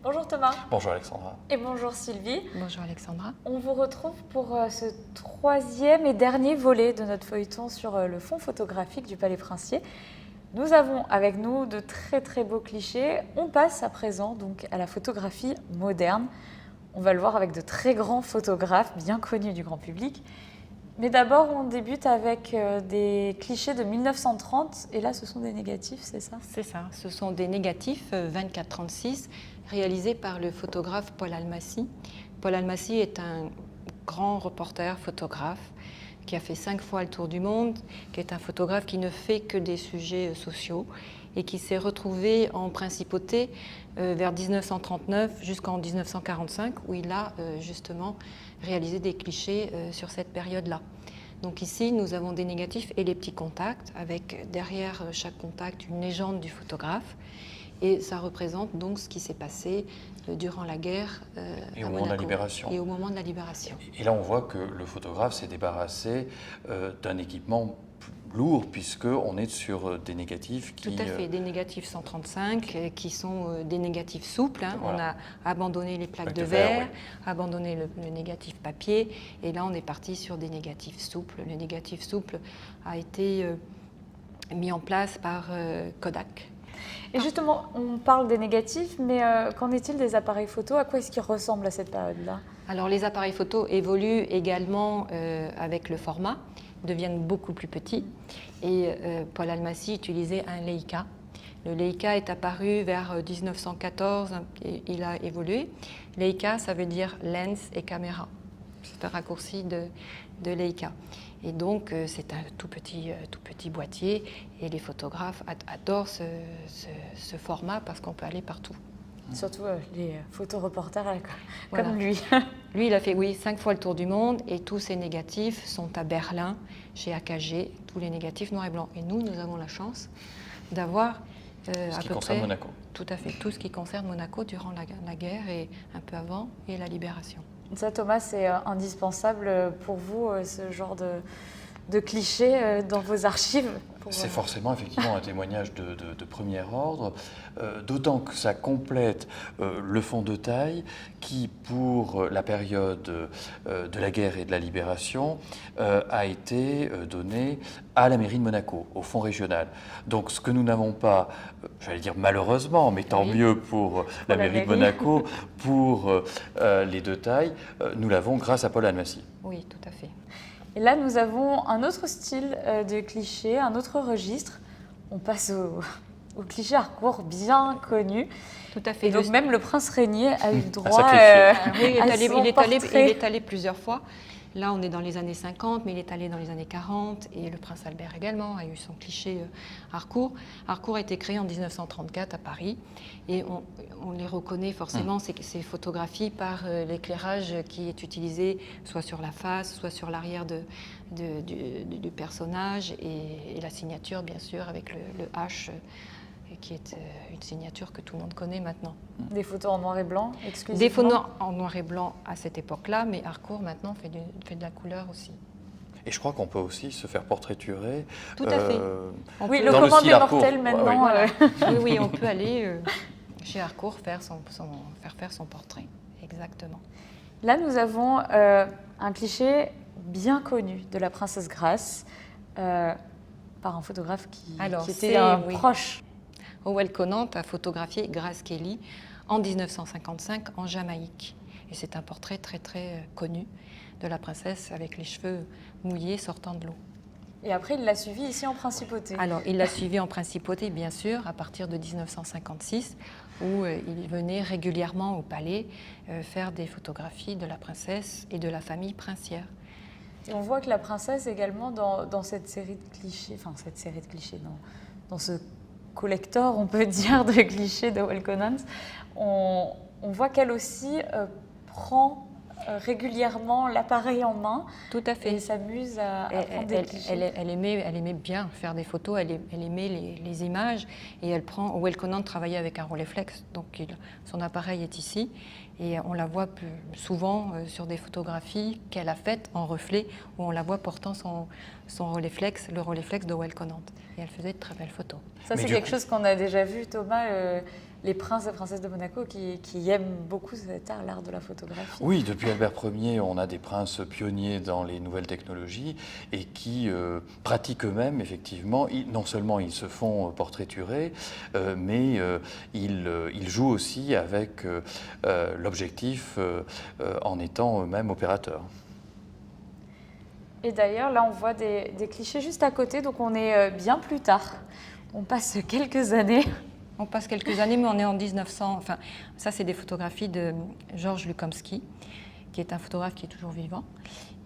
Bonjour Thomas. Bonjour Alexandra. Et bonjour Sylvie. Bonjour Alexandra. On vous retrouve pour ce troisième et dernier volet de notre feuilleton sur le fond photographique du Palais Princier. Nous avons avec nous de très beaux clichés. On passe à présent donc à la photographie moderne. On va le voir avec de très grands photographes bien connus du grand public. Mais d'abord, on débute avec des clichés de 1930. Et là, ce sont des négatifs, c'est ça? C'est ça. Ce sont des négatifs 24-36 réalisés par le photographe Paul Almasy. Paul Almasy est un grand reporter photographe qui a fait 5 fois le tour du monde, qui est un photographe qui ne fait que des sujets sociaux et qui s'est retrouvé en principauté vers 1939 jusqu'en 1945 où il a justement réalisé des clichés sur cette période-là. Donc ici, nous avons des négatifs et les petits contacts avec derrière chaque contact une légende du photographe. Et ça représente donc ce qui s'est passé durant la guerre et au moment de la libération. Et au moment de la libération. Et là, on voit que le photographe s'est débarrassé d'un équipement lourd, puisqu'on est sur des négatifs qui... Tout à fait, des négatifs 135 qui sont des négatifs souples. Hein. Voilà. On a abandonné les plaques de verre, abandonné le négatif papier, et là on est parti sur des négatifs souples. Le négatif souple a été mis en place par Kodak. Et justement, on parle des négatifs, mais qu'en est-il des appareils photo? À quoi est-ce qu'ils ressemblent à cette période-là? Alors les appareils photo évoluent également avec le format, deviennent beaucoup plus petits. Et Paul Almasy utilisait un Leica. Le Leica est apparu vers 1914 et il a évolué. Leica, ça veut dire lens et caméra. C'est un raccourci de Leica. Et donc, c'est un tout petit boîtier et les photographes adorent ce format parce qu'on peut aller partout. Surtout les photoreporters Voilà. comme lui. Lui, il a fait 5 fois le tour du monde et tous ses négatifs sont à Berlin, chez AKG, tous les négatifs noirs et blancs. Et nous à la chance d'avoir ce qui concerne Monaco. Tout à fait, tout ce qui concerne Monaco durant la guerre et un peu avant et la libération. Ça, Thomas, c'est indispensable pour vous, ce genre de clichés dans vos archives? C'est forcément effectivement un témoignage de premier ordre, d'autant que ça complète le fond de taille qui, pour la période de la guerre et de la libération, a été donné à la mairie de Monaco, au fond régional. Donc ce que nous n'avons pas, j'allais dire malheureusement, mais tant mieux pour la mairie de Monaco, pour les deux tailles, nous l'avons grâce à Paul Almasy. Oui, tout à fait. Et là, nous avons un autre style de cliché, un autre registre. On passe au cliché Harcourt bien connu. Tout à fait. Et donc même le prince régnier a eu le droit oui, à son portrait. Il est allé plusieurs fois. Là, on est dans les années 50, mais il est allé dans les années 40. Et le prince Albert également a eu son cliché Harcourt. Harcourt a été créé en 1934 à Paris. Et on les reconnaît forcément, ces photographies, par l'éclairage qui est utilisé soit sur la face, soit sur l'arrière du personnage. Et la signature, bien sûr, avec le H, qui est une signature que tout le monde connaît maintenant. Des photos en noir et blanc, exclusivement? Des photos en noir et blanc à cette époque-là, mais Harcourt maintenant fait de la couleur aussi. Et je crois qu'on peut aussi se faire portraiturer. Tout à fait. Oui, le commandé mortel maintenant. Voilà. Oui, on peut aller chez Harcourt faire faire son portrait. Exactement. Là, nous avons un cliché bien connu de la princesse Grace par un photographe qui était proche. Howell Conant a photographié Grace Kelly en 1955 en Jamaïque. Et c'est un portrait très connu de la princesse avec les cheveux mouillés sortant de l'eau. Et après, il l'a suivi ici en principauté. Alors, il l'a suivi en principauté, bien sûr, à partir de 1956, où il venait régulièrement au palais faire des photographies de la princesse et de la famille princière. Et on voit que la princesse également dans cette série de clichés, dans ce collector, on peut dire, de clichés de Howell Conant, on voit qu'elle aussi prend régulièrement l'appareil en main. Tout à fait. Et s'amuse à prendre des clichés. Elle aimait bien faire des photos, elle aimait les images, et Howell Conant travaillait avec un Rolleiflex, donc son appareil est ici, et on la voit souvent sur des photographies qu'elle a faites en reflet, où on la voit portant son Rolleiflex, le Rolleiflex de Howell Conant, et elle faisait de très belles photos. Ça, c'est quelque chose qu'on a déjà vu, Thomas, les princes et princesses de Monaco qui aiment beaucoup cet art, l'art de la photographie. Oui, depuis Albert Ier, on a des princes pionniers dans les nouvelles technologies et qui pratiquent eux-mêmes, effectivement. Non seulement ils se font portraiturer, mais ils jouent aussi avec l'objectif en étant eux-mêmes opérateurs. Et d'ailleurs, là, on voit des clichés juste à côté, donc on est bien plus tard. On passe quelques années. On passe quelques années, mais on est en 1900. Enfin, ça, c'est des photographies de Georges Lukomsky, qui est un photographe qui est toujours vivant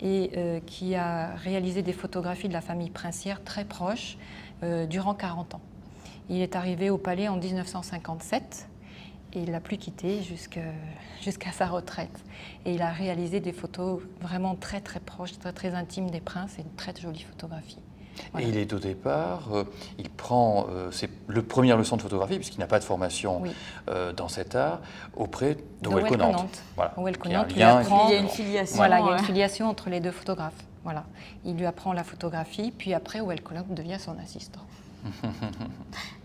et qui a réalisé des photographies de la famille princière très proches durant 40 ans. Il est arrivé au palais en 1957 et il ne l'a plus quitté jusqu'à sa retraite. Et il a réalisé des photos vraiment très très proches, très très intimes des princes et de très jolies photographies. Voilà. Et il est au départ, il prend c'est le première leçon de photographie, puisqu'il n'a pas de formation dans cet art, auprès de Howell Conant. Voilà. Howell Conant il y a une filiation. Voilà, il y a une filiation entre les deux photographes. Voilà. Il lui apprend la photographie, puis après Howell Conant devient son assistant.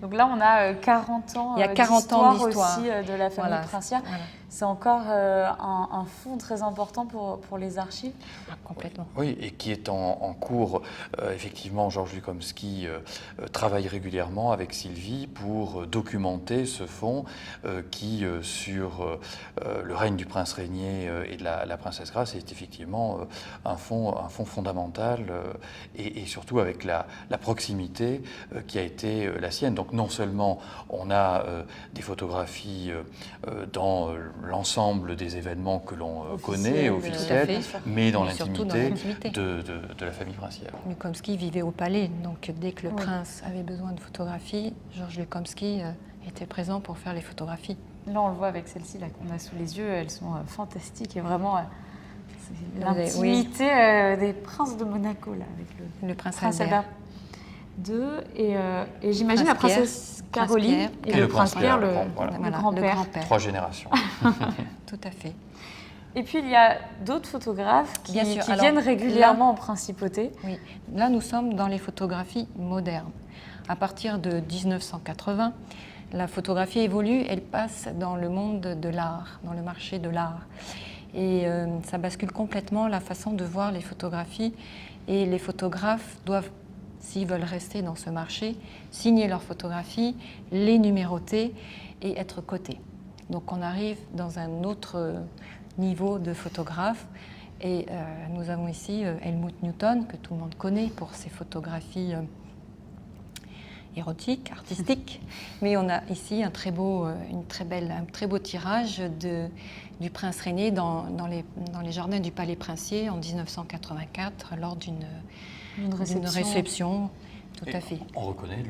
Donc là, on a 40 ans, il y a 40 ans d'histoire aussi de la famille princière. Voilà. C'est encore un fonds très important pour les archives. Complètement. Oui, et qui est en cours. Effectivement, Georges Lukomsky travaille régulièrement avec Sylvie pour documenter ce fonds qui, sur le règne du prince régnier et de la princesse Grace, est effectivement un fonds fondamental et surtout avec la proximité qui a été la sienne. Donc non seulement on a des photographies dans l'ensemble des événements que l'on connaît, officiels, mais dans l'intimité de la famille princière. Lukomsky vivait au palais, donc dès que le prince avait besoin de photographies, Georges Lukomsky était présent pour faire les photographies. Là, on le voit avec celles-ci qu'on a sous les yeux, elles sont fantastiques et vraiment l'intimité des princes de Monaco, là, avec le prince Albert II et j'imagine la princesse Caroline et le prince Pierre, le grand-père. 3 générations. Tout à fait. Et puis il y a d'autres photographes qui viennent régulièrement en principauté. Oui, là nous sommes dans les photographies modernes. À partir de 1980, la photographie évolue, elle passe dans le monde de l'art, dans le marché de l'art. Et ça bascule complètement la façon de voir les photographies. Et les photographes doivent, s'ils veulent rester dans ce marché, signer leurs photographies, les numéroter et être cotés. Donc on arrive dans un autre niveau de photographe. Et nous avons ici Helmut Newton, que tout le monde connaît pour ses photographies érotiques, artistiques. Mais on a ici un très beau tirage du prince régné dans les jardins du Palais Princier en 1984 lors d'une réception. Tout à fait. On reconnaît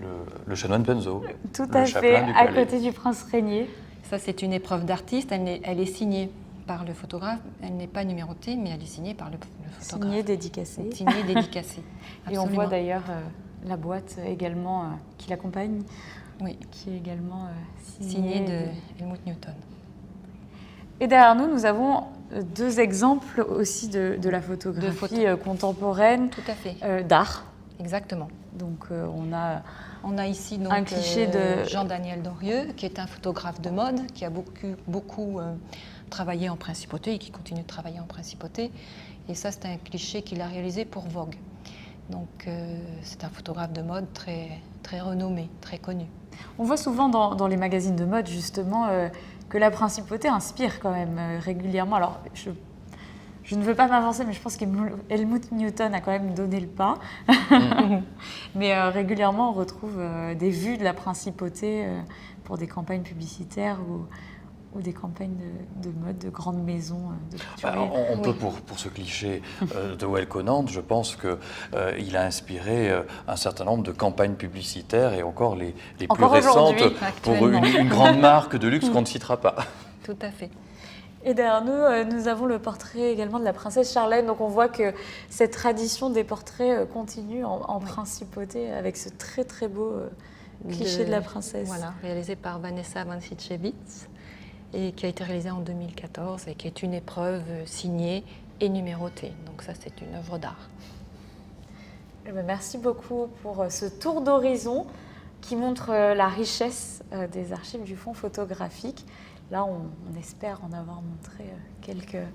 le chanoine Benzo. Tout à fait, à côté du prince régnier. Ça, c'est une épreuve d'artiste. Elle est signée par le photographe. Elle n'est pas numérotée, mais elle est signée par le photographe. Signée, dédicacée. Signée, dédicacée. Et on voit d'ailleurs la boîte également qui l'accompagne, qui est également signée de Helmut Newton. Et derrière nous, nous avons 2 exemples aussi de la photographie contemporaine. Tout à fait. D'art. Exactement. Donc on a ici donc, un cliché de Jean-Daniel Dorieux, qui est un photographe de mode, qui a beaucoup travaillé en principauté et qui continue de travailler en principauté. Et ça, c'est un cliché qu'il a réalisé pour Vogue. Donc c'est un photographe de mode très, très renommé, très connu. On voit souvent dans les magazines de mode, justement, que la principauté inspire quand même régulièrement. Alors, je ne veux pas m'avancer, mais je pense qu'Helmut Newton a quand même donné le pas. Mais régulièrement, on retrouve des vues de la principauté pour des campagnes publicitaires ou des campagnes de mode, de grandes maisons de couturiers. On peut, pour ce cliché de Howell Conant, je pense qu'il a inspiré un certain nombre de campagnes publicitaires et encore les plus récentes pour une grande marque de luxe qu'on ne citera pas. Tout à fait. Et derrière nous, nous avons le portrait également de la princesse Charlène. Donc on voit que cette tradition des portraits continue en principauté avec ce très très beau cliché de la princesse. Voilà, réalisé par Vanessa Vancichevitz et qui a été réalisé en 2014 et qui est une épreuve signée et numérotée. Donc ça, c'est une œuvre d'art. Merci beaucoup pour ce tour d'horizon qui montre la richesse des archives du fonds photographique. Là, on espère en avoir montré quelques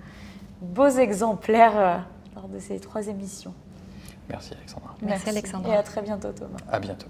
beaux exemplaires lors de ces 3 émissions. Merci Alexandra. Merci Alexandra. Et à très bientôt Thomas. À bientôt.